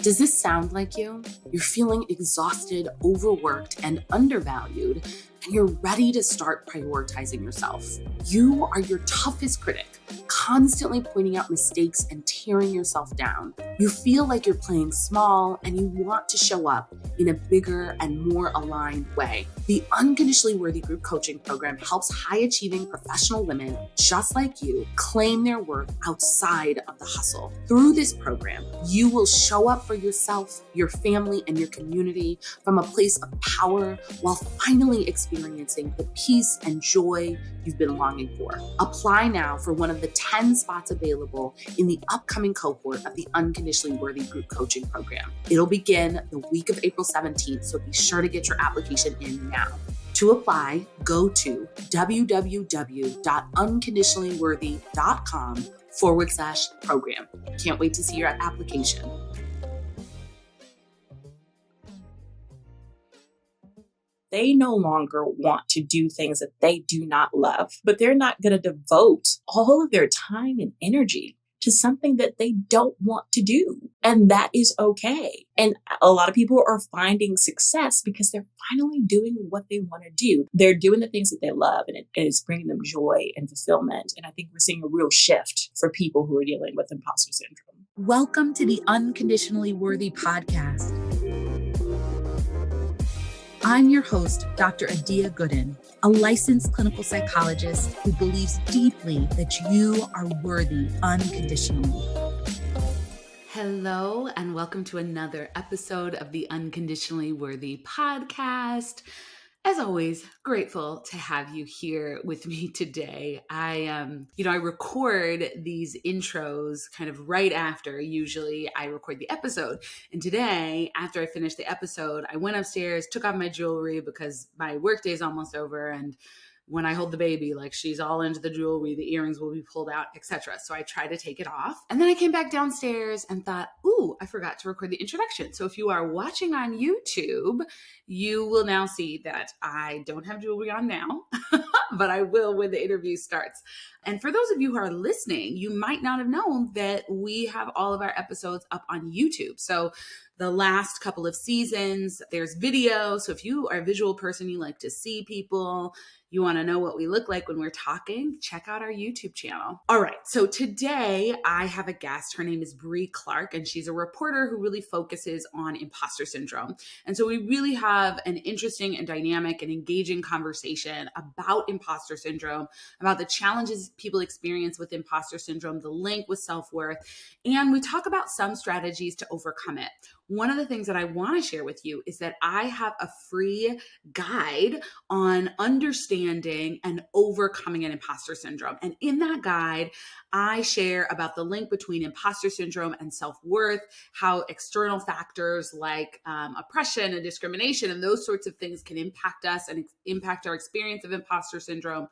Does this sound like you? You're feeling exhausted, overworked, and undervalued, and you're ready to start prioritizing yourself. You are your toughest critic, constantly pointing out mistakes and tearing yourself down. You feel like you're playing small and you want to show up in a bigger and more aligned way. The Unconditionally Worthy Group Coaching Program helps high-achieving professional women just like you claim their worth outside of the hustle. Through this program, you will show up for yourself, your family, and your community from a place of power while finally experiencing the peace and joy you've been longing for. Apply now for one of the 10 spots available in the upcoming cohort of the Unconditionally Worthy Group Coaching Program. It'll begin the week of April 17th, so be sure to get your application in now. To apply, go to www.unconditionallyworthy.com/program. Can't wait to see your application. They no longer want to do things that they do not love, but they're not going to devote all of their time and energy to something that they don't want to do. And that is okay. And a lot of people are finding success because they're finally doing what they want to do. They're doing the things that they love, and it is bringing them joy and fulfillment. And I think we're seeing a real shift for people who are dealing with imposter syndrome. Welcome to the Unconditionally Worthy Podcast. I'm your host, Dr. Adia Gooden, a licensed clinical psychologist who believes deeply that you are worthy unconditionally. Hello, and welcome to another episode of the Unconditionally Worthy Podcast. As always, grateful to have you here with me today. I record these intros kind of right after, usually I record the episode. And today, after I finished the episode, I went upstairs, took off my jewelry because my workday is almost over. And when I hold the baby, like she's all into the jewelry, the earrings will be pulled out, etc. So I try to take it off. And then I came back downstairs and thought, ooh, I forgot to record the introduction. So if you are watching on YouTube, you will now see that I don't have jewelry on now, but I will when the interview starts. And for those of you who are listening, you might not have known that we have all of our episodes up on YouTube. So the last couple of seasons, there's video. So if you are a visual person, you like to see people, you want to know what we look like when we're talking, check out our YouTube channel. All right. So today I have a guest. Her name is Bre Clark, and she's a reporter who really focuses on imposter syndrome. And so we really have an interesting and dynamic and engaging conversation about imposter syndrome, about the challenges people experience with imposter syndrome, the link with self-worth, and we talk about some strategies to overcome it. One of the things that I want to share with you is that I have a free guide on understanding and overcoming an imposter syndrome. And in that guide, I share about the link between imposter syndrome and self-worth, how external factors like oppression and discrimination and those sorts of things can impact us and impact our experience of imposter syndrome.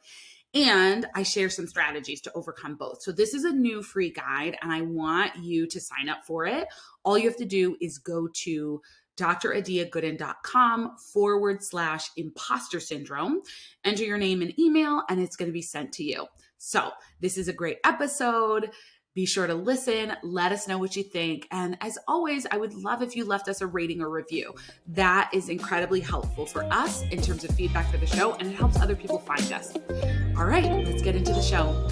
And I share some strategies to overcome both. So this is a new free guide, and I want you to sign up for it. All you have to do is go to dradiagooden.com/imposter syndrome, enter your name and email, and it's going to be sent to you. So this is a great episode. Be sure to listen. Let us know what you think. And as always, I would love if you left us a rating or review. That is incredibly helpful for us in terms of feedback for the show, and it helps other people find us. All right, let's get into the show.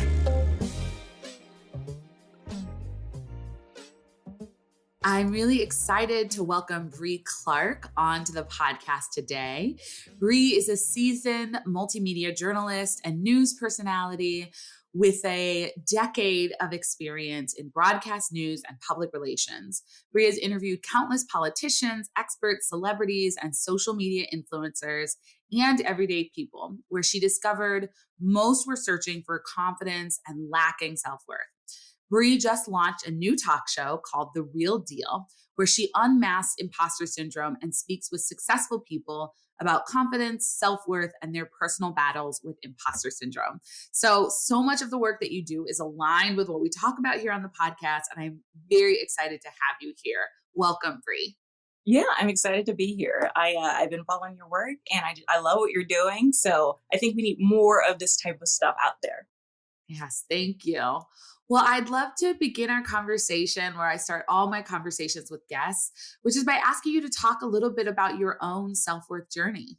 I'm really excited to welcome Bre Clark onto the podcast today. Bre is a seasoned multimedia journalist and news personality with a decade of experience in broadcast news and public relations. Bre has interviewed countless politicians, experts, celebrities, and social media influencers and everyday people, where she discovered most were searching for confidence and lacking self-worth. Bre just launched a new talk show called The Real Deal, where she unmasks imposter syndrome and speaks with successful people about confidence, self-worth, and their personal battles with imposter syndrome. So much of the work that you do is aligned with what we talk about here on the podcast, and I'm very excited to have you here. Welcome, Bre. Yeah, I'm excited to be here. I've been following your work, and I love what you're doing. So I think we need more of this type of stuff out there. Yes, thank you. Well, I'd love to begin our conversation where I start all my conversations with guests, which is by asking you to talk a little bit about your own self-worth journey.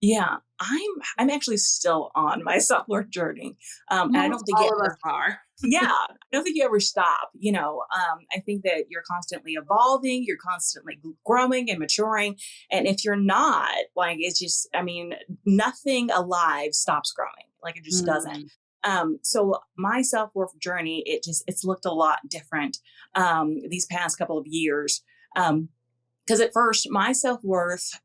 Yeah, I'm actually still on my self-worth journey. And I Almost don't think all it of us ever are. yeah, I don't think you ever stop. I think that you're constantly evolving, you're constantly growing and maturing. And if you're not, like, it's just, I mean, nothing alive stops growing. Like, it just doesn't. Mm, So my self-worth journey, it's looked a lot different these past couple of years. Um, because at first my self-worth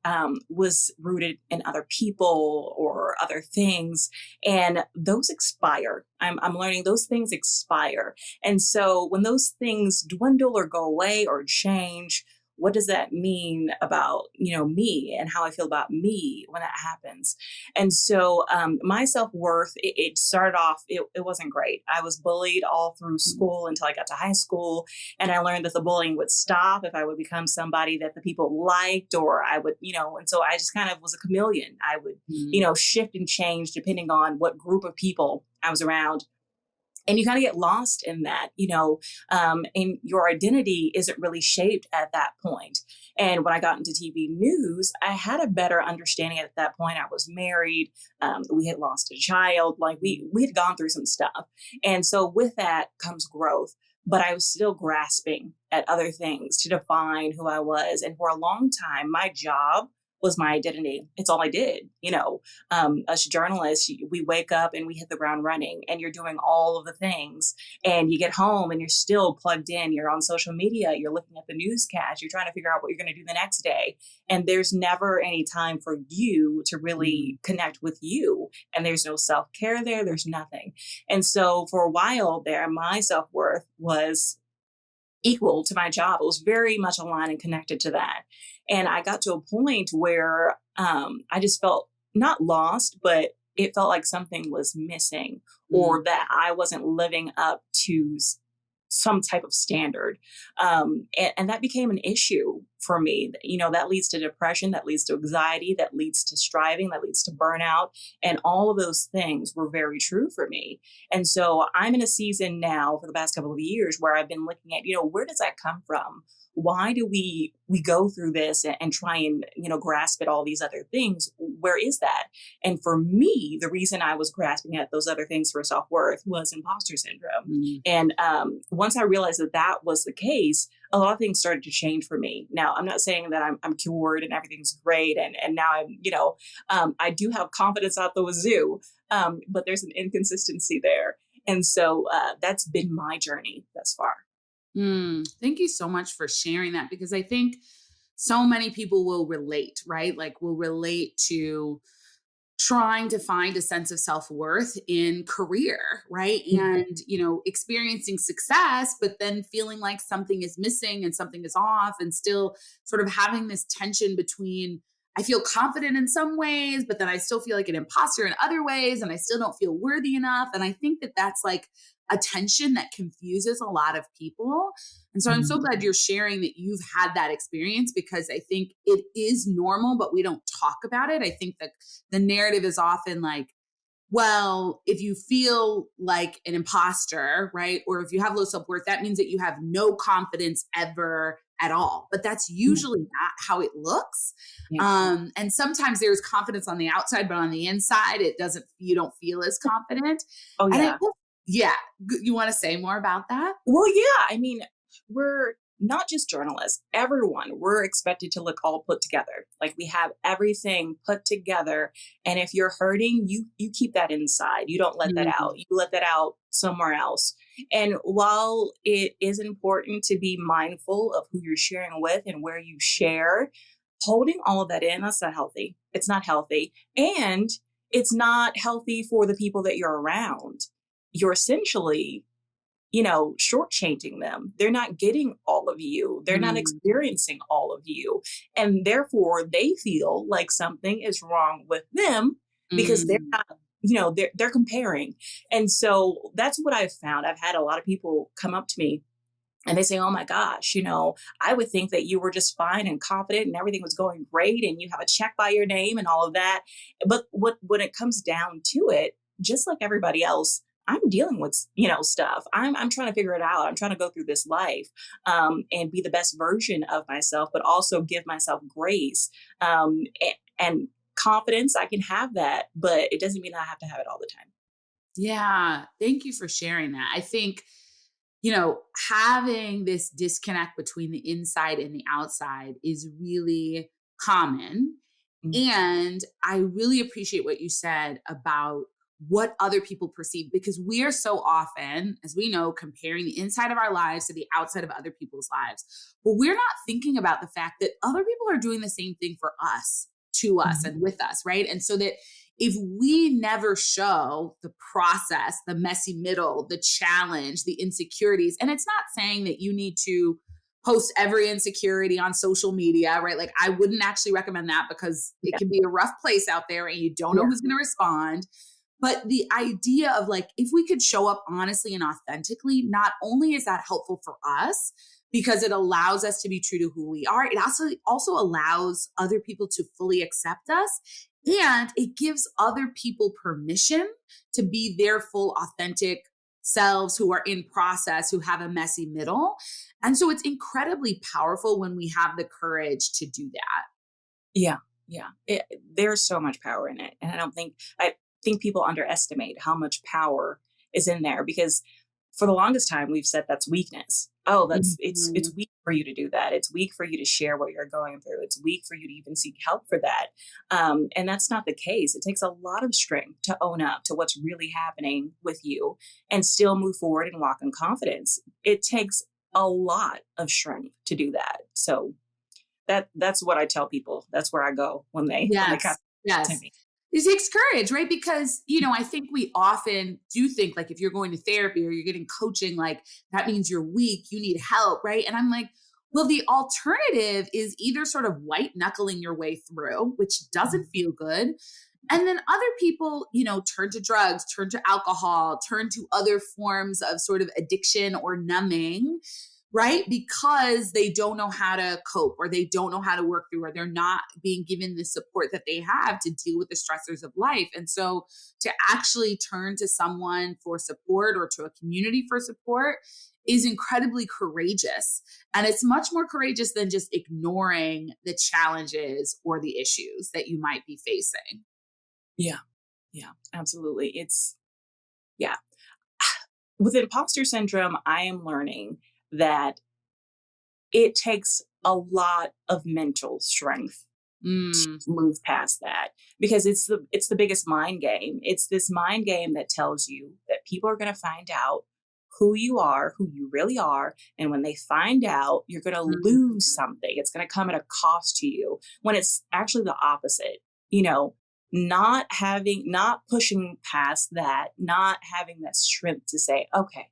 was rooted in other people or other things, and those expire. I'm learning those things expire, and so when those things dwindle or go away or change, what does that mean about me and how I feel about me when that happens? And so my self-worth, it started off, it wasn't great. I was bullied all through mm, school until I got to high school, and I learned that the bullying would stop if I would become somebody that the people liked, or I would, and so I just kind of was a chameleon. I would, mm, shift and change depending on what group of people I was around. And you kind of get lost in that, and your identity isn't really shaped at that point. And when I got into TV news, I had a better understanding at that point. I was married. We had lost a child. Like, we had gone through some stuff. And so with that comes growth. But I was still grasping at other things to define who I was. And for a long time, my job was my identity. It's all I did. As journalists, we wake up and we hit the ground running, and you're doing all of the things, and you get home and you're still plugged in. You're on social media, you're looking at the newscast, you're trying to figure out what you're going to do the next day. And there's never any time for you to mm, really connect with you. And there's no self-care there. There's nothing. And so for a while there, my self-worth was equal to my job. It was very much aligned and connected to that. And I got to a point where I just felt not lost, but it felt like something was missing, mm. or that I wasn't living up to some type of standard. And that became an issue for me. That leads to depression, that leads to anxiety, that leads to striving, that leads to burnout. And all of those things were very true for me. And so I'm in a season now for the past couple of years where I've been looking at, where does that come from? Why do we go through this and try and grasp at all these other things? Where is that? And for me, the reason I was grasping at those other things for self-worth was imposter syndrome. Mm. And once I realized that that was the case, a lot of things started to change for me. Now, I'm not saying that I'm cured and everything's great, and now I do have confidence out the wazoo, but there's an inconsistency there. And so that's been my journey thus far. Thank you so much for sharing that, because I think so many people will relate, right? Like, will relate to trying to find a sense of self-worth in career, right? And, experiencing success, but then feeling like something is missing and something is off, and still sort of having this tension between, I feel confident in some ways, but then I still feel like an imposter in other ways, and I still don't feel worthy enough. And I think that that's like a tension that confuses a lot of people. And so I'm so glad you're sharing that you've had that experience, because I think it is normal, but we don't talk about it. I think that the narrative is often like, well, if you feel like an imposter, right? Or if you have low self-worth, that means that you have no confidence ever at all. But that's usually not how it looks. Yeah. And sometimes there's confidence on the outside, but on the inside, you don't feel as confident. Oh, And yeah. yeah, you want to say more about that? Well, yeah. I mean, we're not just journalists, everyone, we're expected to look all put together. Like, we have everything put together. And if you're hurting, you keep that inside. You don't let that Mm, out. You let that out somewhere else. And while it is important to be mindful of who you're sharing with and where you share, holding all of that in, that's not healthy. It's not healthy. And it's not healthy for the people that you're around. You're essentially shortchanging them. They're not getting all of you. They're not mm, experiencing all of you. And therefore they feel like something is wrong with them because they're mm, not, they're comparing. And so that's what I've found. I've had a lot of people come up to me and they say, oh my gosh, I would think that you were just fine and confident and everything was going great and you have a check by your name and all of that. But when it comes down to it, just like everybody else, I'm dealing with, stuff. I'm trying to figure it out. I'm trying to go through this life, and be the best version of myself, but also give myself grace, and confidence. I can have that, but it doesn't mean I have to have it all the time. Yeah. Thank you for sharing that. I think, having this disconnect between the inside and the outside is really common. Mhm. And I really appreciate what you said about what other people perceive, because we are so often, as we know, comparing the inside of our lives to the outside of other people's lives. But we're not thinking about the fact that other people are doing the same thing for us, to us, Mhm. and with us, right? And so that if we never show the process, the messy middle, the challenge, the insecurities, and it's not saying that you need to post every insecurity on social media, right? Like, I wouldn't actually recommend that, because it Yeah. can be a rough place out there and you don't know Yeah. who's going to respond. But the idea of, like, if we could show up honestly and authentically, not only is that helpful for us because it allows us to be true to who we are, it also allows other people to fully accept us. And it gives other people permission to be their full authentic selves, who are in process, who have a messy middle. And so it's incredibly powerful when we have the courage to do that. Yeah. Yeah. There's so much power in it. And I think people underestimate how much power is in there, because for the longest time we've said that's weakness. Oh, it's Mhm. weak for you to do that. It's weak for you to share what you're going through. It's weak for you to even seek help for that. And that's not the case. It takes a lot of strength to own up to what's really happening with you and still move forward and walk in confidence. It takes a lot of strength to do that. So that's what I tell people. That's where I go when they come Yes. to Yes. me. It takes courage, right? Because, I think we often do think, like, if you're going to therapy or you're getting coaching, like, that means you're weak, you need help, right? And I'm like, well, the alternative is either sort of white knuckling your way through, which doesn't feel good. And then other people, turn to drugs, turn to alcohol, turn to other forms of sort of addiction or numbing, right? Because they don't know how to cope, or they don't know how to work through, or they're not being given the support that they have to deal with the stressors of life. And so to actually turn to someone for support, or to a community for support, is incredibly courageous. And it's much more courageous than just ignoring the challenges or the issues that you might be facing. Yeah. Yeah, absolutely. Yeah. With imposter syndrome, I am learning that it takes a lot of mental strength to Mm, move past that, because it's the biggest mind game. It's this mind game that tells you that people are going to find out who you are, who you really are, and when they find out, you're going to mm, lose something. It's going to come at a cost to you, when it's actually the opposite. You know, not pushing past that, not having that strength to say, okay,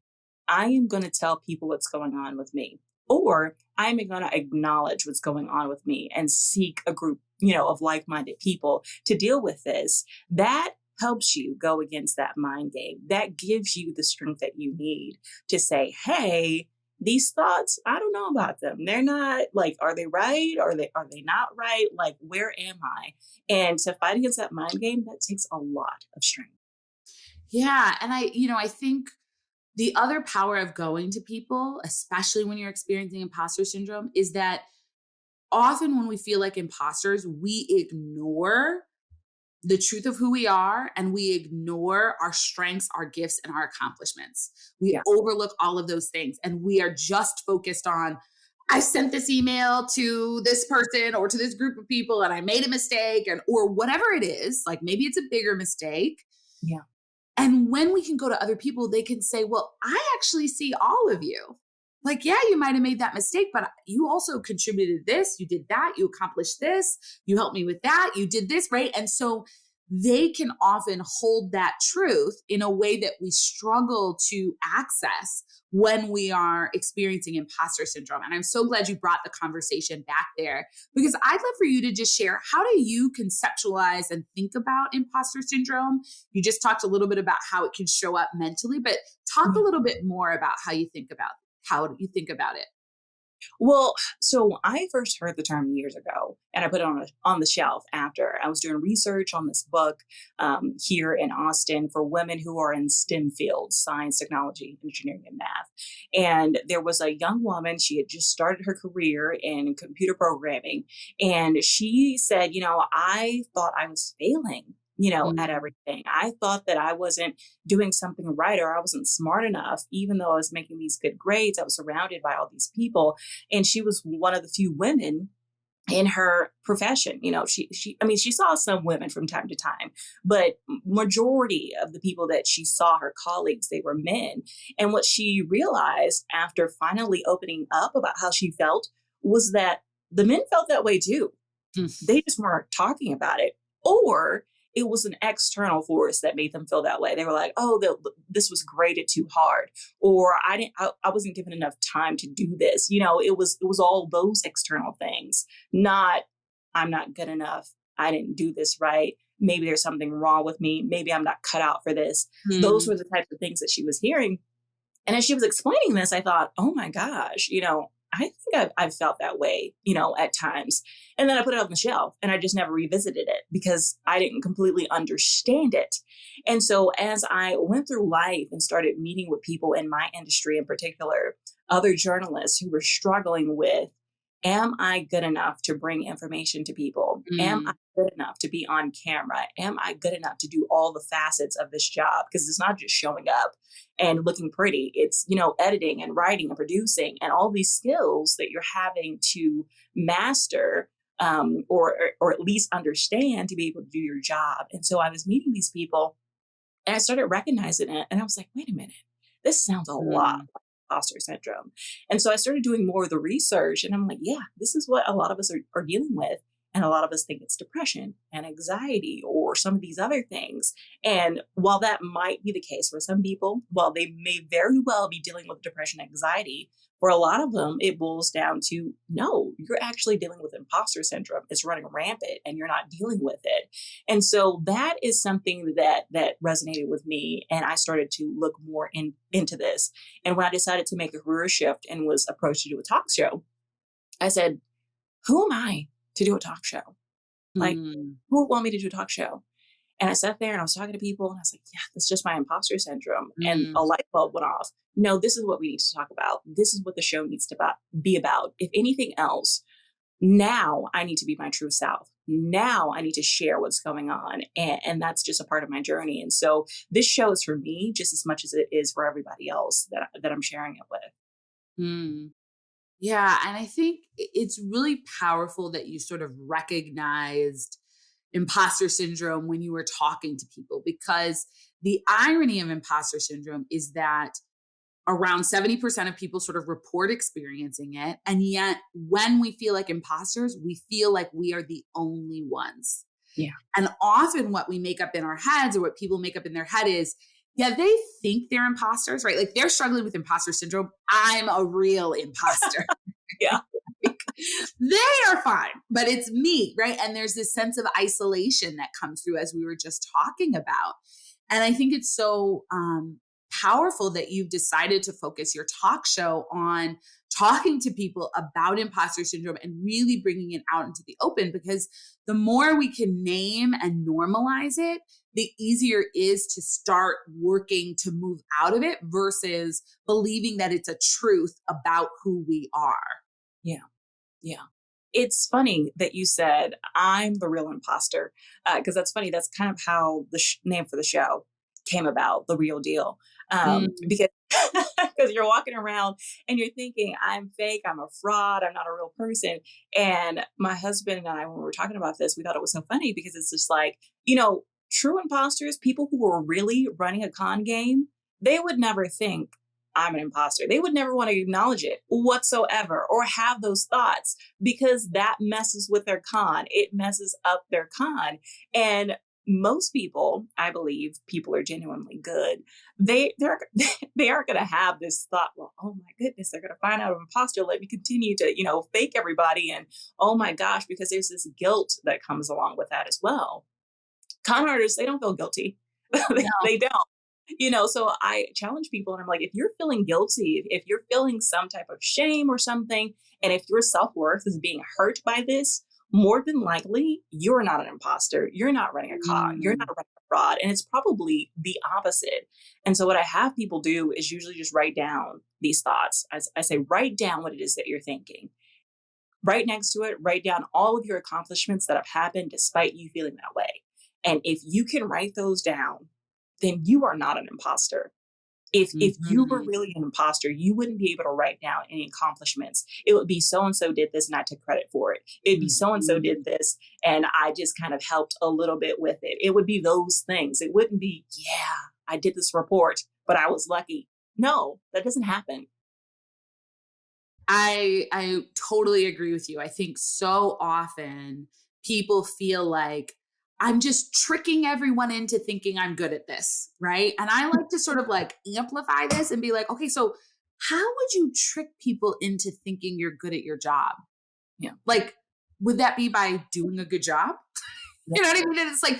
I am going to tell people what's going on with me, or I'm going to acknowledge what's going on with me and seek a group, of like-minded people to deal with this. That helps you go against that mind game. That gives you the strength that you need to say, hey, these thoughts, I don't know about them. They're not, like, are they right? Are they not right? Like, where am I? And to fight against that mind game, that takes a lot of strength. yeah. And I think the other power of going to people, especially when you're experiencing imposter syndrome, is that often when we feel like imposters, we ignore the truth of who we are, and we ignore our strengths, our gifts, and our accomplishments. We Yeah. overlook all of those things, and we are just focused on, I sent this email to this person or to this group of people and I made a mistake, and or whatever it is, like maybe it's a bigger mistake. Yeah. And when we can go to other people, they can say, well, I actually see all of you. Like, yeah, you might have made that mistake, but you also contributed this, you did that, you accomplished this, you helped me with that, you did this, right? And so they can often hold that truth in a way that we struggle to access when we are experiencing imposter syndrome. And I'm so glad you brought the conversation back there, because I'd love for you to just share, how do you conceptualize and think about imposter syndrome? You just talked a little bit about how it can show up mentally, but talk a Yeah. little bit more about how you think about it. Well, so I first heard the term years ago, and I put it on the shelf after I was doing research on this book here in Austin for women who are in STEM fields: science, technology, engineering, and math. And there was a young woman; she had just started her career in computer programming, and she said, I thought I was failing. At Mm, everything. I thought that I wasn't doing something right, or I wasn't smart enough, even though I was making these good grades. I was surrounded by all these people, and she was one of the few women in her profession. She saw some women from time to time, but majority of the people that she saw, her colleagues, they were men. And what she realized after finally opening up about how she felt was that the men felt that way too. mm, They just weren't talking about it. Or it was an external force that made them feel that way. They were like, "Oh, this was graded too hard," or I wasn't given enough time to do this." It was all those external things, not "I'm not good enough. I didn't do this right. Maybe there's something wrong with me. Maybe I'm not cut out for this." Those mm, were the types of things that she was hearing. And as she was explaining this, I thought, oh my gosh, I think I've felt that way, at times. And then I put it on the shelf and I just never revisited it because I didn't completely understand it. And so as I went through life and started meeting with people in my industry in particular, other journalists who were struggling with, am I good enough to bring information to people? Am I mm, good enough to be on camera? Am I good enough to do all the facets of this job? Because it's not just showing up and looking pretty. It's, editing and writing and producing and all these skills that you're having to master, or at least understand to be able to do your job. And so I was meeting these people and I started recognizing it. And I was like, wait a minute, this sounds a lot mm, like imposter syndrome. And so I started doing more of the research. And I'm like, yeah, this is what a lot of us are dealing with. And a lot of us think it's depression and anxiety or some of these other things. And while that might be the case for some people, while they may very well be dealing with depression and anxiety, for a lot of them, it boils down to no, you're actually dealing with imposter syndrome. It's running rampant and you're not dealing with it. And so that is something that resonated with me. And I started to look more into this. And when I decided to make a career shift and was approached to do a talk show, I said, who am I to do a talk show? Like, mm, who would want me to do a talk show? And I sat there and I was talking to people and I was like, yeah, that's just my imposter syndrome. And mm, a light bulb went off. No, this is what we need to talk about. This is what the show needs to be about. If anything else, now I need to be my true self. Now I need to share what's going on. And that's just a part of my journey. And so this show is for me just as much as it is for everybody else that I'm sharing it with. mm. Yeah, and I think it's really powerful that you sort of recognized imposter syndrome when you were talking to people, because the irony of imposter syndrome is that around 70% of people sort of report experiencing it. And yet, when we feel like imposters, we feel like we are the only ones. Yeah. And often, what we make up in our heads or what people make up in their head is, yeah, they think they're imposters, right? Like they're struggling with imposter syndrome. I'm a real imposter. Yeah. They are fine, but it's me, right? And there's this sense of isolation that comes through, as we were just talking about. And I think it's so powerful that you've decided to focus your talk show on talking to people about imposter syndrome and really bringing it out into the open, because the more we can name and normalize it, the easier it is to start working to move out of it versus believing that it's a truth about who we are. Yeah. Yeah. It's funny that you said, I'm the real imposter, because that's funny. That's kind of how the name for the show came about, The Real Deal. Mm, Because because you're walking around and you're thinking, I'm fake, I'm a fraud, I'm not a real person. And my husband and I, when we were talking about this, we thought it was so funny because it's just like, true imposters, people who are really running a con game, they would never think I'm an imposter. They would never want to acknowledge it whatsoever or have those thoughts because that messes with their con. It messes up their con. And most people, I believe, people are genuinely good. They're they aren't going to have this thought. Well, oh my goodness, they're going to find out I'm an imposter. Let me continue to fake everybody. And oh my gosh, because there's this guilt that comes along with that as well. Con artists, they don't feel guilty. no. They don't. So I challenge people and I'm like, if you're feeling guilty, if you're feeling some type of shame or something, and if your self-worth is being hurt by this, more than likely you're not an imposter. You're not running a con. You're not Mm. running a fraud. And it's probably the opposite. And so what I have people do is usually just write down these thoughts. As I say, write down what it is that you're thinking. Right next to it, write down all of your accomplishments that have happened despite you feeling that way. And if you can write those down, then you are not an imposter. If you were Mhm. really an imposter, you wouldn't be able to write down any accomplishments. It would be so and so did this and I took credit for it. It'd be so and so did Mhm. this and I just kind of helped a little bit with it. It would be those things. It wouldn't be, yeah, I did this report, but I was lucky. No, that doesn't happen. I totally agree with you. I think so often people feel like I'm just tricking everyone into thinking I'm good at this, right? And I like to sort of like amplify this and be like, okay, so how would you trick people into thinking you're good at your job? Yeah. Like, would that be by doing a good job? Yeah. You know what I mean? And it's like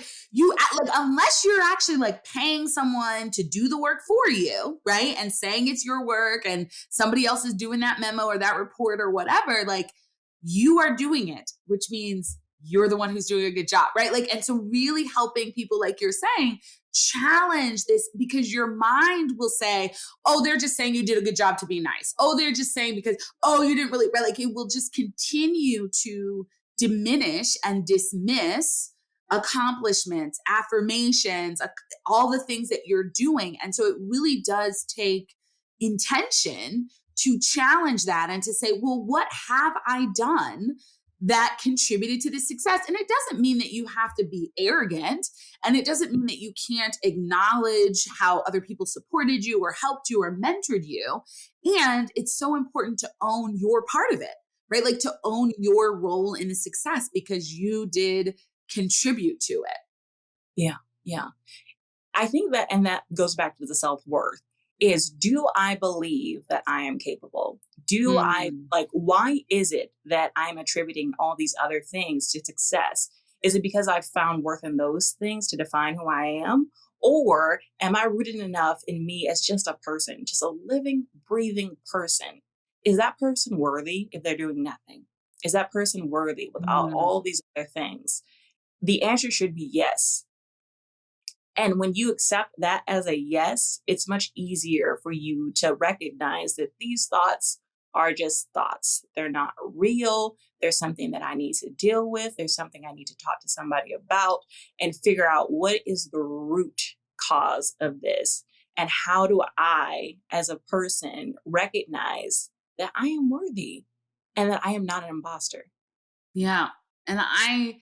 like unless you're actually like paying someone to do the work for you, right? And saying it's your work and somebody else is doing that memo or that report or whatever, like you are doing it, which means you're the one who's doing a good job, right? Like, and so really helping people, like you're saying, challenge this because your mind will say, oh, they're just saying you did a good job to be nice. Oh, they're just saying because, oh, you didn't really, right? Like it will just continue to diminish and dismiss accomplishments, affirmations, all the things that you're doing. And so it really does take intention to challenge that and to say, well, what have I done that contributed to this success? And it doesn't mean that you have to be arrogant. And it doesn't mean that you can't acknowledge how other people supported you or helped you or mentored you. And it's so important to own your part of it, right? Like to own your role in a success because you did contribute to it. Yeah. Yeah. I think that, and that goes back to the self-worth is, do I believe that I am capable? Do I Mm. like, why is it that I'm attributing all these other things to success? Is it because I've found worth in those things to define who I am? Or am I rooted enough in me as just a person, just a living, breathing person? Is that person worthy if they're doing nothing? Is that person worthy without Mm. all these other things? The answer should be yes. And when you accept that as a yes, it's much easier for you to recognize that these thoughts are just thoughts. They're not real. There's something that I need to deal with. There's something I need to talk to somebody about and figure out what is the root cause of this. And how do I, as a person, recognize that I am worthy and that I am not an imposter? Yeah. And I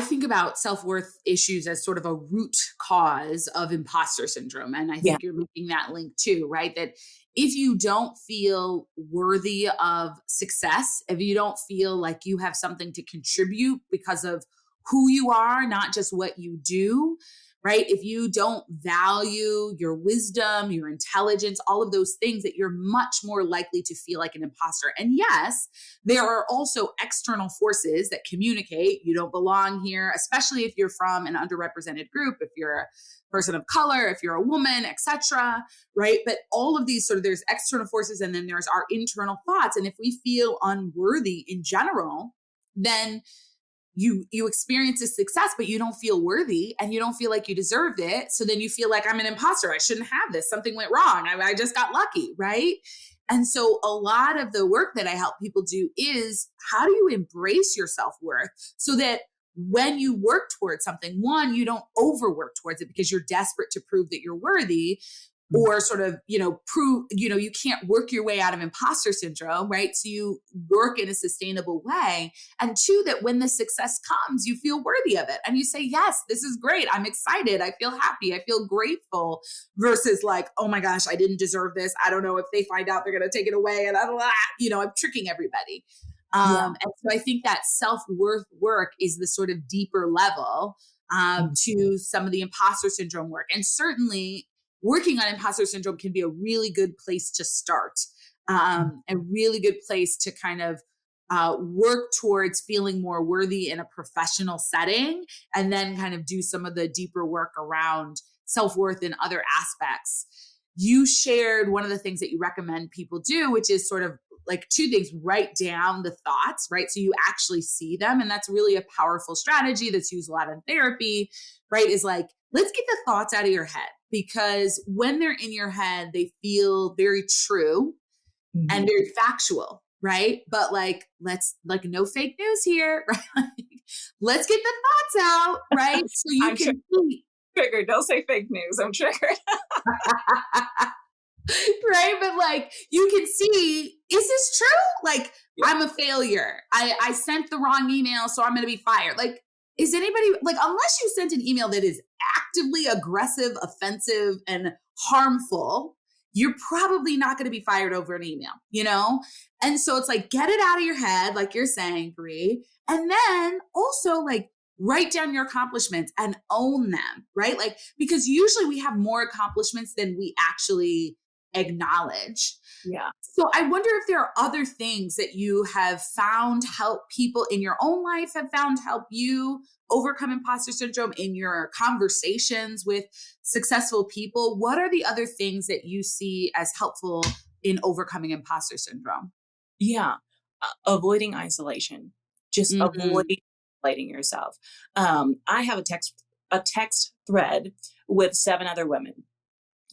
think about self-worth issues as sort of a root cause of imposter syndrome. And I Yeah. think you're making that link too, right? That if you don't feel worthy of success, if you don't feel like you have something to contribute because of who you are, not just what you do, right? If you don't value your wisdom, your intelligence, all of those things, that you're much more likely to feel like an imposter. And yes, there are also external forces that communicate you don't belong here, especially if you're from an underrepresented group, if you're a person of color, if you're a woman, etc., right? But all of these there's external forces and then there's our internal thoughts. And if we feel unworthy in general, then you experience a success but you don't feel worthy and you don't feel like you deserved it, so then you feel like I'm an imposter, I shouldn't have this, something went wrong, I just got lucky, right? And so a lot of the work that I help people do is, how do you embrace your self-worth so that when you work towards something, one, you don't overwork towards it because you're desperate to prove that you're worthy, or prove, you can't work your way out of imposter syndrome, right? So you work in a sustainable way. And two, that when the success comes, you feel worthy of it. And you say, yes, this is great. I'm excited. I feel happy. I feel grateful, versus like, oh my gosh, I didn't deserve this. I don't know if they find out, they're going to take it away. And I'm tricking everybody. Yeah. And so I think that self-worth work is the sort of deeper level Mhm. to some of the imposter syndrome work. And certainly working on imposter syndrome can be a really good place to start, a really good place to kind of work towards feeling more worthy in a professional setting, and then kind of do some of the deeper work around self-worth in other aspects. You shared one of the things that you recommend people do, which is sort of like two things: write down the thoughts, right? So you actually see them. And that's really a powerful strategy that's used a lot in therapy, right? Is like, let's get the thoughts out of your head, because when they're in your head, they feel very true and very factual, right? But like, let's like, no fake news here, right? Like, let's get the thoughts out, right? So you I'm can triggered. Don't say fake news. I'm triggered. right? But like, you can see, is this true? Like, Yeah. I'm a failure. I sent the wrong email, so I'm going to be fired. Like, is anybody like, unless you sent an email that is actively aggressive, offensive, and harmful, you're probably not going to be fired over an email, you know? And so it's like, get it out of your head, like you're saying, Bre. And then also like, write down your accomplishments and own them, right? Like, because usually we have more accomplishments than we actually acknowledge. Yeah. So I wonder if there are other things that you have found help people in your own life, have found help you overcome imposter syndrome in your conversations with successful people. What are the other things that you see as helpful in overcoming imposter syndrome? Yeah. Avoiding isolation. Just avoiding isolating yourself. I have a text thread with 7 other women.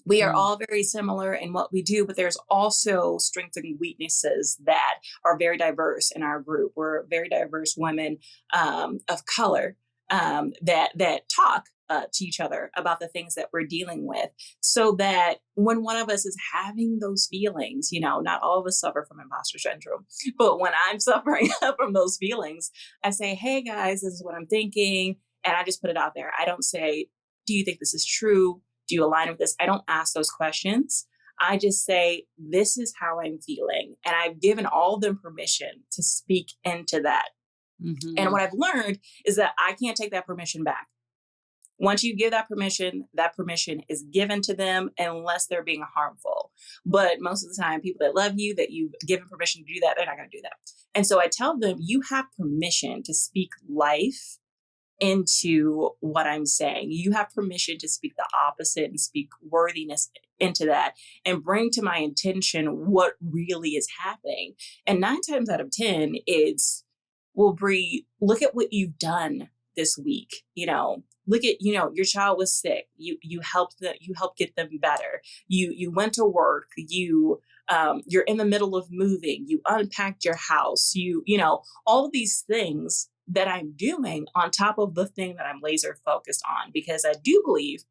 We are all very similar in what we do, but there's also strengths and weaknesses that are very diverse in our group. We're very diverse women of color that talk to each other about the things that we're dealing with, so that when one of us is having those feelings, you know, not all of us suffer from imposter syndrome, but when I'm suffering from those feelings, I say, hey guys, this is what I'm thinking. And I just put it out there. I don't say, do you think this is true? Do you align with this? I don't ask those questions. I just say, this is how I'm feeling. And I've given all of them permission to speak into that. And what I've learned is that I can't take that permission back. Once you give that permission is given to them unless they're being harmful. But most of the time, people that love you, that you've given permission to do that, they're not going to do that. And so I tell them, you have permission to speak life into what I'm saying. You have permission to speak the opposite and speak worthiness into that and bring to my attention what really is happening. And 9 times out of 10, it's, well, Bre, look at what you've done this week. You know, look at, you know, your child was sick. You helped get them better. You went to work. You're in the middle of moving. You unpacked your house. You know, all of these things that I'm doing on top of the thing that I'm laser focused on, because I do believe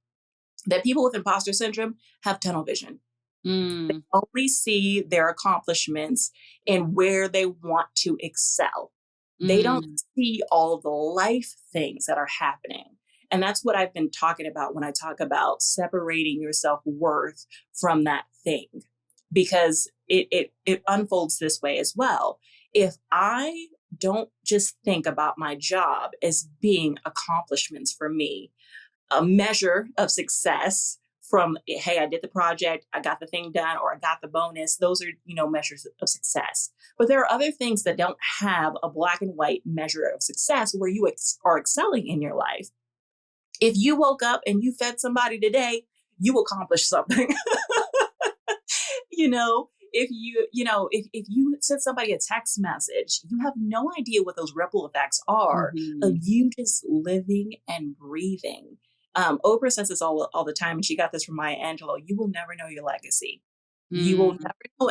that people with imposter syndrome have tunnel vision. They only see their accomplishments and where they want to excel. They don't see all of the life things that are happening. And that's what I've been talking about when I talk about separating your self-worth from that thing, because it unfolds this way as well. If I don't just think about my job as being accomplishments for me, a measure of success from, hey, I did the project, I got the thing done, or I got the bonus. Those are, you know, measures of success. But there are other things that don't have a black and white measure of success where you are excelling in your life. If you woke up and you fed somebody today, you accomplished something. You know, if you send somebody a text message, you have no idea what those ripple effects are of you just living and breathing. Oprah says this all the time, and she got this from Maya Angelou. You will never know your legacy. You will never know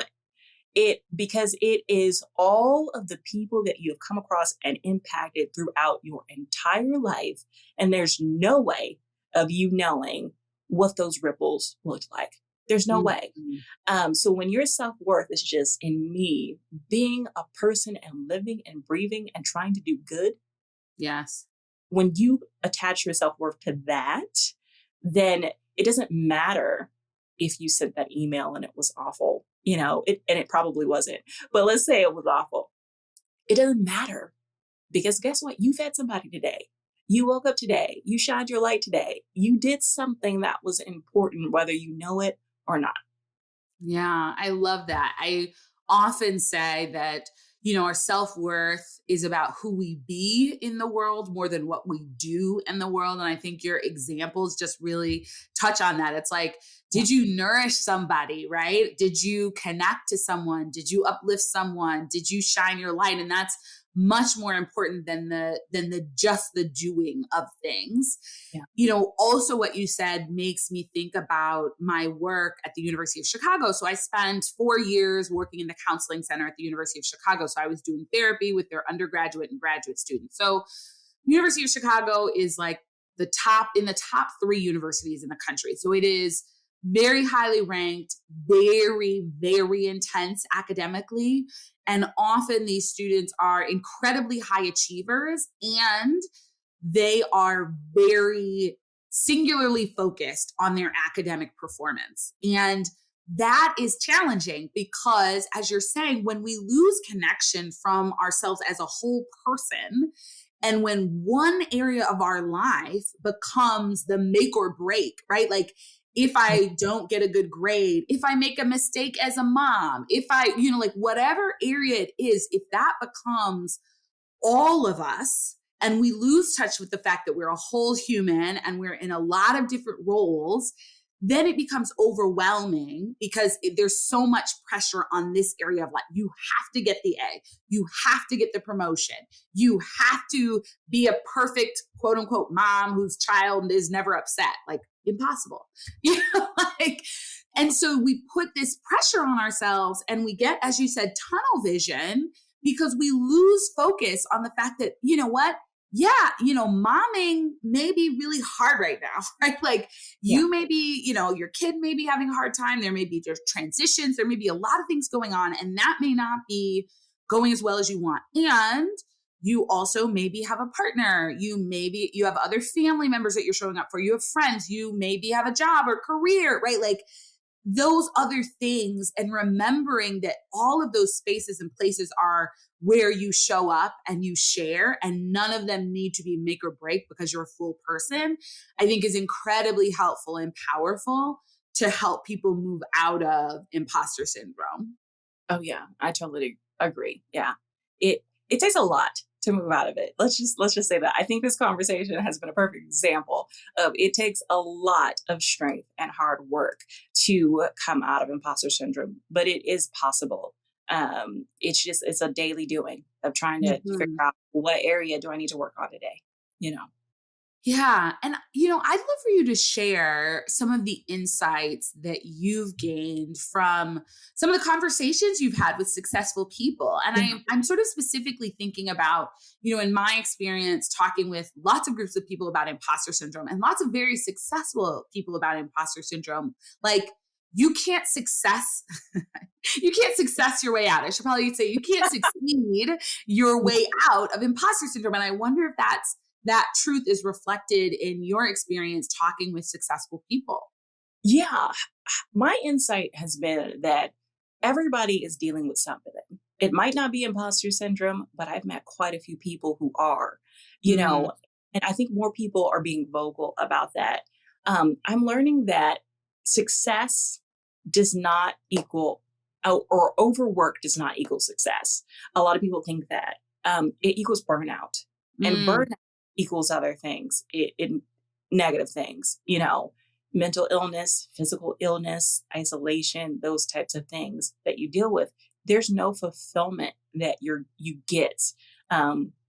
it. Because it is all of the people that you have come across and impacted throughout your entire life. And there's no way of you knowing what those ripples looked like. There's no way. So when your self-worth is just in me being a person and living and breathing and trying to do good. Yes. When you attach your self-worth to that, then it doesn't matter if you sent that email and it was awful, you know, and it probably wasn't. But let's say it was awful. It doesn't matter, because guess what? You fed somebody today. You woke up today. You shined your light today. You did something that was important, whether you know it or not. Yeah, I love that. I often say that, our self-worth is about who we be in the world more than what we do in the world. And I think your examples just really touch on that. It's like, Yeah. did you nourish somebody, right? Did you connect to someone? Did you uplift someone? Did you shine your light? And that's much more important than the just the doing of things. Yeah. Also what you said makes me think about my work at the University of Chicago. So I spent 4 years working in the counseling center at the University of Chicago. So I was doing therapy with their undergraduate and graduate students. So University of Chicago is like the top 3 universities in the country. So it is very highly ranked, very, very intense academically. And often these students are incredibly high achievers and they are very singularly focused on their academic performance. And that is challenging because, as you're saying, when we lose connection from ourselves as a whole person, and when one area of our life becomes the make or break, right? Like, if I don't get a good grade, if I make a mistake as a mom, if I, like whatever area it is, if that becomes all of us and we lose touch with the fact that we're a whole human and we're in a lot of different roles, then it becomes overwhelming because there's so much pressure on this area of life. You have to get the A. You have to get the promotion. You have to be a perfect, quote unquote, mom whose child is never upset. Like, impossible. And so we put this pressure on ourselves and we get, as you said, tunnel vision because we lose focus on the fact that, you know what? Yeah, momming may be really hard right now, right? Like you may be, your kid may be having a hard time. There may be just transitions. There may be a lot of things going on and that may not be going as well as you want. And you also maybe have a partner. You have other family members that you're showing up for. You have friends. You maybe have a job or career, right? Like those other things, and remembering that all of those spaces and places are where you show up and you share, and none of them need to be make or break because you're a full person, I think is incredibly helpful and powerful to help people move out of imposter syndrome. Oh yeah, I totally agree. Yeah. It takes a lot to move out of it. Let's just say that. I think this conversation has been a perfect example of it takes a lot of strength and hard work to come out of imposter syndrome, but it is possible. It's a daily doing of trying to figure out what area do I need to work on today, Yeah. And, I'd love for you to share some of the insights that you've gained from some of the conversations you've had with successful people. And I'm sort of specifically thinking about, in my experience, talking with lots of groups of people about imposter syndrome and lots of very successful people about imposter syndrome. Like, you can't success your way out. I should probably say you can't succeed your way out of imposter syndrome. And I wonder if that truth is reflected in your experience talking with successful people. Yeah. My insight has been that everybody is dealing with something. It might not be imposter syndrome, but I've met quite a few people who are, and I think more people are being vocal about that. I'm learning that success does not equal, or overwork does not equal success. A lot of people think that it equals burnout, and burnout equals other things, negative things, mental illness, physical illness, isolation, those types of things that you deal with. There's no fulfillment that you get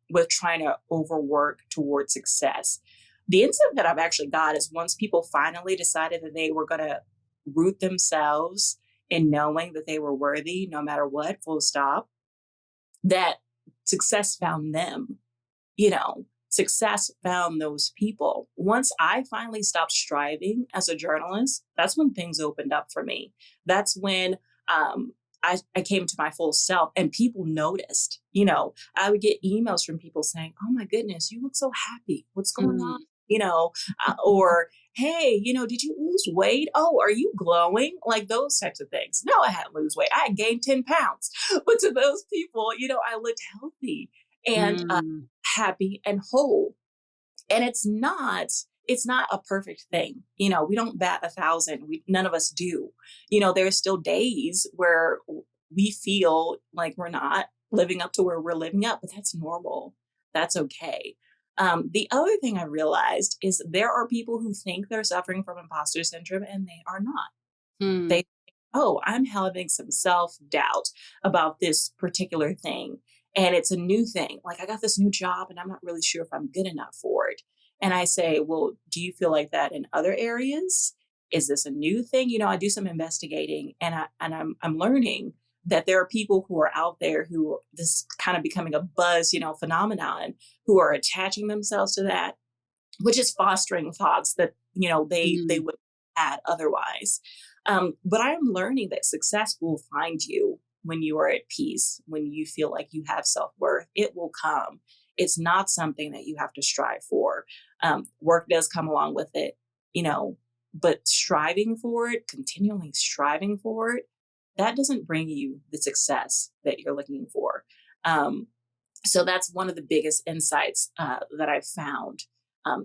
with trying to overwork towards success. The insight that I've actually got is once people finally decided that they were going to root themselves in knowing that they were worthy, no matter what, full stop, that success found them, success found those people. Once I finally stopped striving as a journalist, that's when things opened up for me. That's when I came to my full self and people noticed. I would get emails from people saying, "Oh my goodness, you look so happy. What's going on?" Or, "Hey, did you lose weight? Oh, are you glowing?" Like those types of things. No, I hadn't lose weight. I had gained 10 pounds. But to those people, I looked healthy and happy and whole. And it's not a perfect thing. We don't bat 1,000. None of us do. There's still days where we feel like we're not living up to where we're living up, but that's normal. That's okay. The other thing I realized is there are people who think they're suffering from imposter syndrome and they are not. Hmm. They think, oh, I'm having some self-doubt about this particular thing. And it's a new thing. Like I got this new job and I'm not really sure if I'm good enough for it. And I say, well, do you feel like that in other areas? Is this a new thing? I do some investigating and I'm learning that there are people who are out there who are this is kind of becoming a buzz, phenomenon, who are attaching themselves to that, which is fostering thoughts that, they Hmm. would have had otherwise. But I am learning that success will find you when you are at peace, when you feel like you have self-worth. It will come. It's not something that you have to strive for. Work does come along with it, but striving for it, continually striving for it, that doesn't bring you the success that you're looking for. Um, so that's one of the biggest insights that I've found,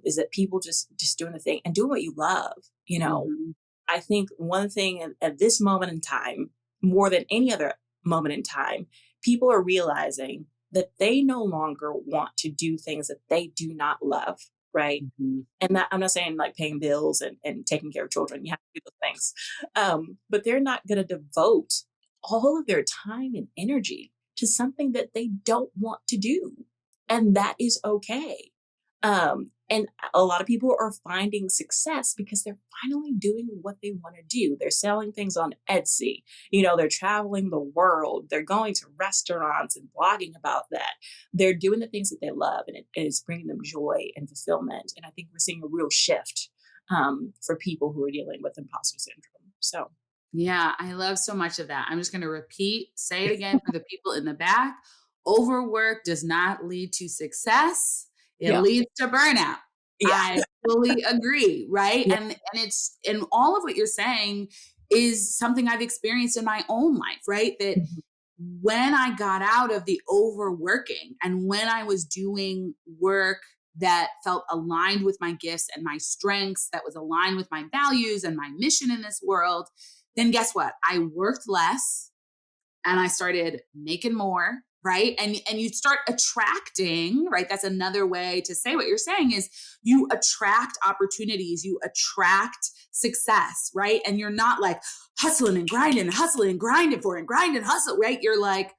is that people just doing the thing and doing what you love. Hmm. I think one thing at this moment in time, more than any other moment in time, people are realizing that they no longer want to do things that they do not love, right? Hmm. And that I'm not saying like paying bills and taking care of children. You have to do those things. But they're not going to devote all of their time and energy to something that they don't want to do. And that is okay. And a lot of people are finding success because they're finally doing what they want to do. They're selling things on Etsy. They're traveling the world. They're going to restaurants and blogging about that. They're doing the things that they love, and it is bringing them joy and fulfillment. And I think we're seeing a real shift for people who are dealing with imposter syndrome. So, Yeah, I love so much of that. I'm just going to say it again for the people in the back. Overwork does not lead to success. It yeah, leads to burnout. yeah, I fully agree, right? yeah, And all of what you're saying is something I've experienced in my own life, right? That mhm, when I got out of the overworking and when I was doing work that felt aligned with my gifts and my strengths, that was aligned with my values and my mission in this world, then guess what? I worked less and I started making more, right? And you start attracting, right? That's another way to say what you're saying is you attract opportunities, you attract success, right? And you're not like hustling and grinding for it, and grind and hustle, right? You're like,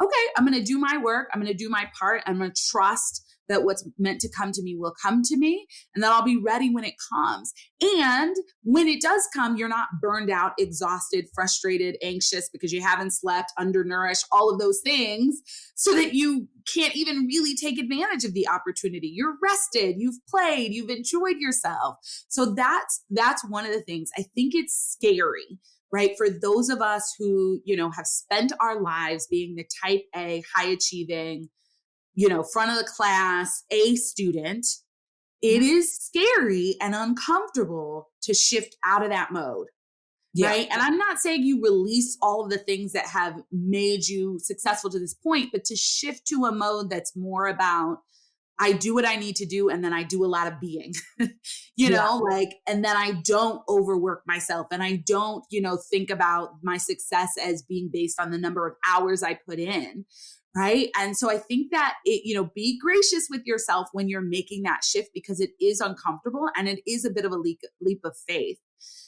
okay, I'm going to do my work, I'm going to do my part, I'm going to trust that what's meant to come to me will come to me, and that I'll be ready when it comes. And when it does come, you're not burned out, exhausted, frustrated, anxious because you haven't slept, undernourished, all of those things, so that you can't even really take advantage of the opportunity. You're rested, you've played, you've enjoyed yourself. So that's one of the things. I think it's scary, right? For those of us who, have spent our lives being the type A, high achieving, front of the class, A student, it yeah, is scary and uncomfortable to shift out of that mode, yeah, right? And I'm not saying you release all of the things that have made you successful to this point, but to shift to a mode that's more about, I do what I need to do, and then I do a lot of being, yeah, and then I don't overwork myself, and I don't, think about my success as being based on the number of hours I put in. Right. And so I think that be gracious with yourself when you're making that shift, because it is uncomfortable and it is a bit of a leap of faith.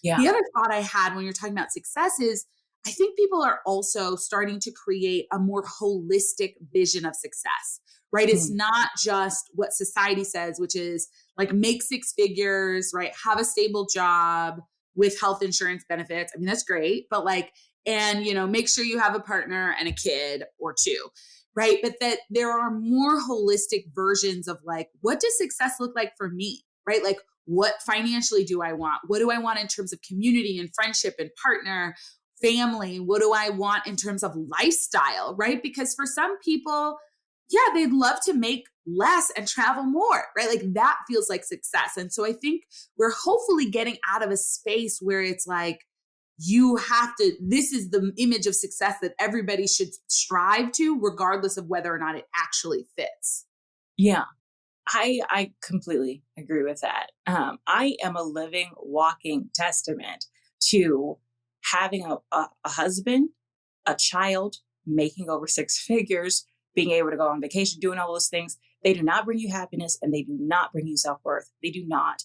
yeah, The other thought I had when you're talking about success is I think people are also starting to create a more holistic vision of success, right? It's mm, not just what society says, which is like make six figures, right? Have a stable job with health insurance benefits. I mean, that's great, but and make sure you have a partner and a kid or two, right? But that there are more holistic versions of like, what does success look like for me, right? Like, what financially do I want? What do I want in terms of community and friendship and partner, family? What do I want in terms of lifestyle, right? Because for some people, yeah, they'd love to make less and travel more, right? Like that feels like success. And so I think we're hopefully getting out of a space where it's like, you have to, this is the image of success that everybody should strive to, regardless of whether or not it actually fits. yeah. I completely agree with that. I am a living, walking testament to having a husband, a child, making over six figures, being able to go on vacation, doing all those things. They do not bring you happiness and they do not bring you self-worth. They do not.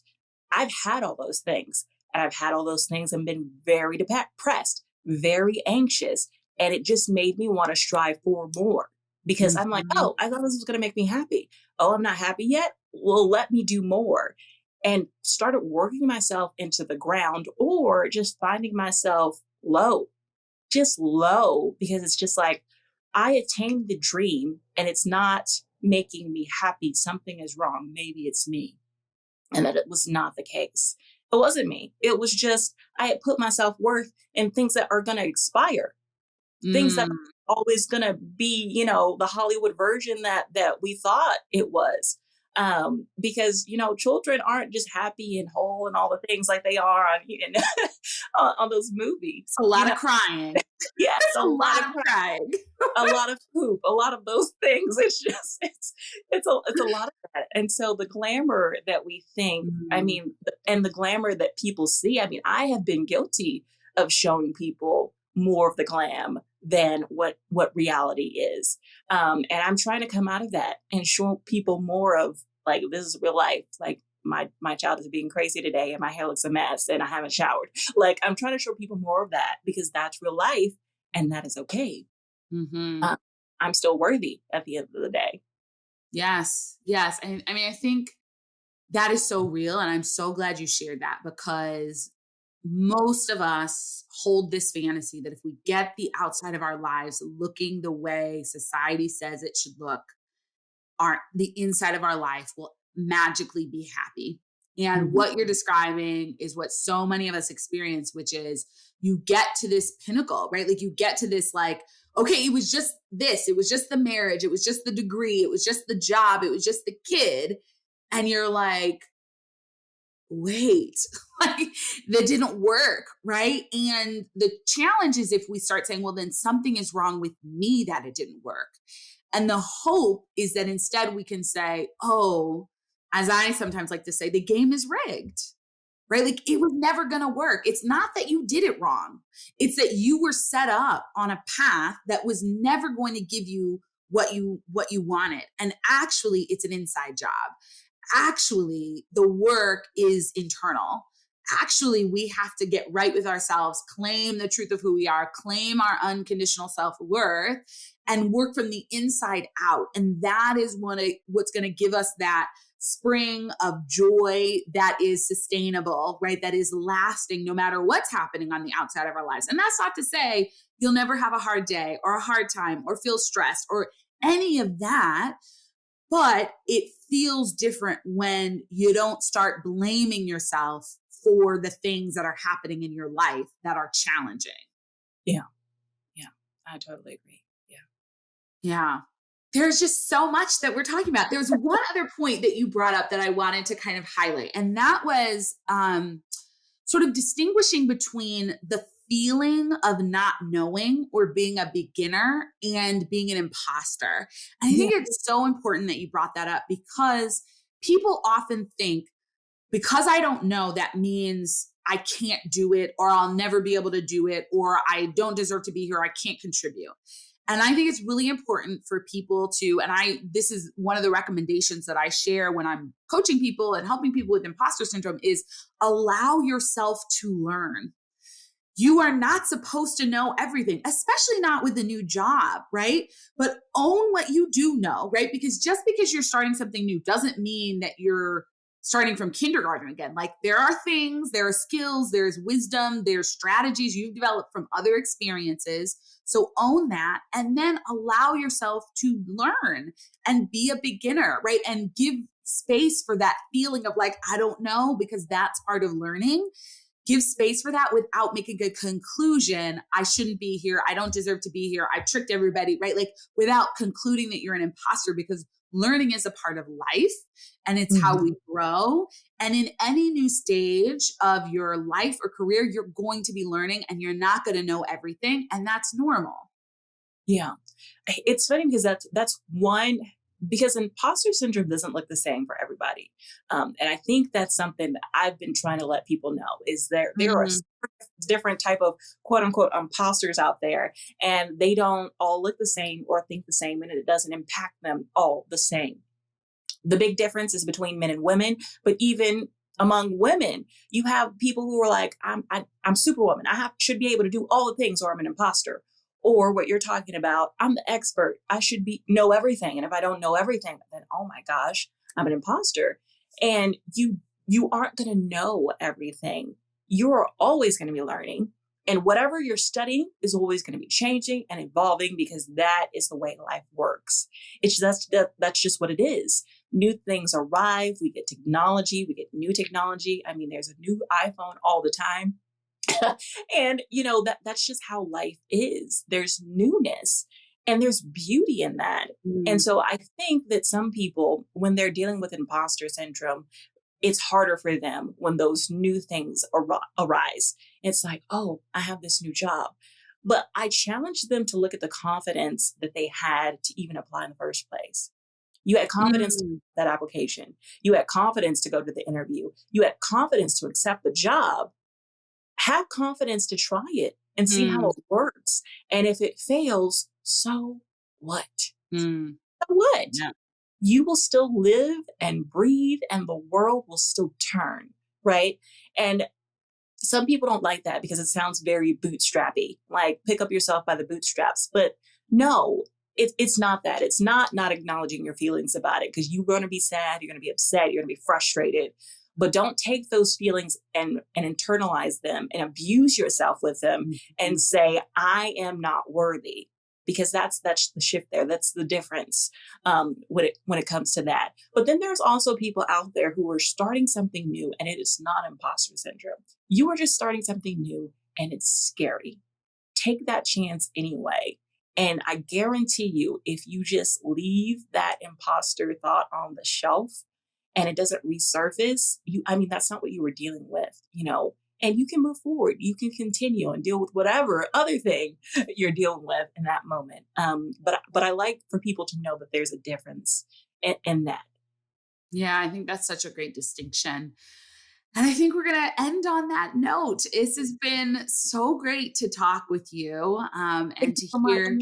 I've had all those things and I've had all those things and been very depressed, very anxious. And it just made me want to strive for more because I'm like, Mhm. oh, I thought this was going to make me happy. Oh, I'm not happy yet. Well, let me do more. And started working myself into the ground or just finding myself low, just low, because it's just like I attained the dream and it's not making me happy. Something is wrong. Maybe it's me. And that it was not the case. It wasn't me. It was just I had put my self-worth in things that are going to expire, things that Mm. are always going to be, the Hollywood version that we thought it was. Because, children aren't just happy and whole and all the things like they are on, on those movies, It's a lot of crying. yes, It's a a lot lot of of crying. a lot of poop, a lot of those things. It's just it's a lot of that. And so the glamour that we think, I Mm. mean, and the glamour that people see, I mean, I have been guilty of showing people more of the glam than what reality is. And I'm trying to come out of that and show people more of like this is real life. Like my child is being crazy today and my hair looks a mess and I haven't showered. Like I'm trying to show people more of that because that's real life and that is okay. Mhm. uh, I'm still worthy at the end of the day. Yes. Yes. And I mean, I think that is so real. And I'm so glad you shared that because most of us hold this fantasy that if we get the outside of our lives looking the way society says it should look, the inside of our life will magically be happy. And Mhm. what you're describing is what so many of us experience, which is you get to this pinnacle, right? Like you get to this, like, okay, it was just this, it was just the marriage, it was just the degree, it was just the job, it was just the kid. And you're like, wait, like that didn't work, right? And the challenge is if we start saying, well, then something is wrong with me that it didn't work. And the hope is that instead we can say, oh, as I sometimes like to say, the game is rigged, right? Like it was never going to work. It's not that you did it wrong. It's that you were set up on a path that was never going to give you what you wanted. And actually it's an inside job. Actually the work is internal. Actually, we have to get right with ourselves, claim the truth of who we are, claim our unconditional self-worth, and work from the inside out. And that is what's going to give us that spring of joy that is sustainable, right? That is lasting no matter what's happening on the outside of our lives. And that's not to say you'll never have a hard day or a hard time or feel stressed or any of that. But it feels different when you don't start blaming yourself for the things that are happening in your life that are challenging. Yeah. Yeah. I totally agree. Yeah. Yeah. There's just so much that we're talking about. There's one other point that you brought up that I wanted to kind of highlight, and that was sort of distinguishing between the feeling of not knowing or being a beginner and being an imposter. And I Yeah. think it's so important that you brought that up because people often think because I don't know, that means I can't do it or I'll never be able to do it or I don't deserve to be here. I can't contribute. And I think it's really important for people to, this is one of the recommendations that I share when I'm coaching people and helping people with imposter syndrome is allow yourself to learn. You are not supposed to know everything, especially not with a new job, right? But own what you do know, right? Because just because you're starting something new doesn't mean that you're starting from kindergarten again. Like there are things, there are skills, there's wisdom, there's strategies you've developed from other experiences. So own that and then allow yourself to learn and be a beginner, right? And give space for that feeling of like, I don't know, because that's part of learning. Give space for that without making a conclusion. I shouldn't be here. I don't deserve to be here. I tricked everybody, right? Like without concluding that you're an imposter, because learning is a part of life and it's how Mhm. we grow. And in any new stage of your life or career, you're going to be learning and you're not going to know everything. And that's normal. Yeah. It's funny because that's one because imposter syndrome doesn't look the same for everybody. And I think that's something that I've been trying to let people know is there are Mm, different type of quote unquote imposters out there, and they don't all look the same or think the same, and it doesn't impact them all the same. The big difference is between men and women, but even among women, you have people who are like, I'm Superwoman. Should be able to do all the things, or I'm an imposter. Or what you're talking about, I'm the expert. I should know everything, and if I don't know everything, then oh my gosh, I'm an imposter. And you aren't going to know everything. You're always going to be learning, and whatever you're studying is always going to be changing and evolving because that is the way life works. That's just what it is. New things arrive. We get technology. We get new technology. I mean, there's a new iPhone all the time. And that's just how life is. There's newness and there's beauty in that. And mm, so I think that some people, when they're dealing with imposter syndrome, it's harder for them when those new things arise. It's like, oh, I have this new job. But I challenge them to look at the confidence that they had to even apply in the first place. You had confidence to mm, that application. You had confidence to go to the interview. You had confidence to accept the job. Have confidence to try it and see how mm, it works. And if it fails, so what? mm. So what? Yeah. You will still live and breathe and the world will still turn, right? And some people don't like that because it sounds very bootstrappy, like pick up yourself by the bootstraps. But no, it's not that. It's not acknowledging your feelings about it, because you're going to be sad, you're going to be upset, you're going to be frustrated. But don't take those feelings and internalize them and abuse yourself with them and Mhm. say, I am not worthy. Because that's the shift there. That's the difference when it comes to that. But then there's also people out there who are starting something new, and it is not imposter syndrome. You are just starting something new, and it's scary. Take that chance anyway. And I guarantee you, if you just leave that imposter thought on the shelf and it doesn't resurface, that's not what you were dealing with. And you can move forward. You can continue and deal with whatever other thing you're dealing with in that moment. But I like for people to know that there's a difference in that. Yeah, I think that's such a great distinction. And I think we're going to end on that note. This has been so great to talk with you Thank and you to so much. hear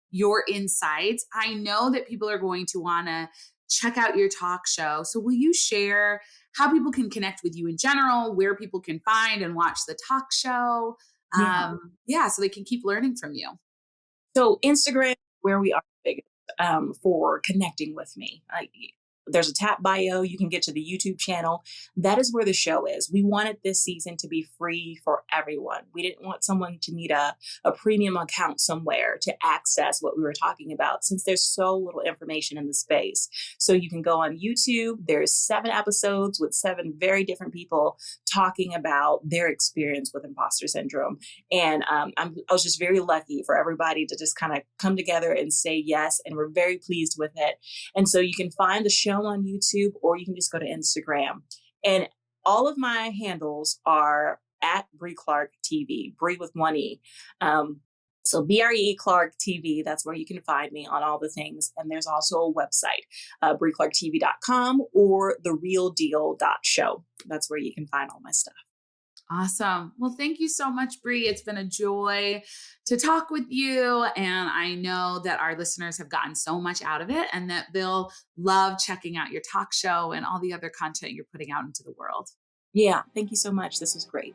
your insights. I know that people are going to want to check out your talk show. So, will you share how people can connect with you in general, where people can find and watch the talk show? Yeah. Yeah, so they can keep learning from you. So Instagram, where we are big for connecting with me. There's a tap bio. You can get to the YouTube channel. That is where the show is. We wanted this season to be free for everyone. We didn't want someone to need a premium account somewhere to access what we were talking about, since there's so little information in the space. So you can go on YouTube. There's 7 episodes with 7 very different people talking about their experience with imposter syndrome. And I was just very lucky for everybody to just kind of come together and say yes. And we're very pleased with it. And so you can find the show on YouTube, or you can just go to Instagram. And all of my handles are at Bre Clark TV, Bre with 1 E. So Bre Clark TV, that's where you can find me on all the things. And there's also a website, BreClarkTV.com or therealdeal.show. That's where you can find all my stuff. Awesome. Well, thank you so much, Bre. It's been a joy to talk with you. And I know that our listeners have gotten so much out of it and that they'll love checking out your talk show and all the other content you're putting out into the world. Yeah, thank you so much. This was great.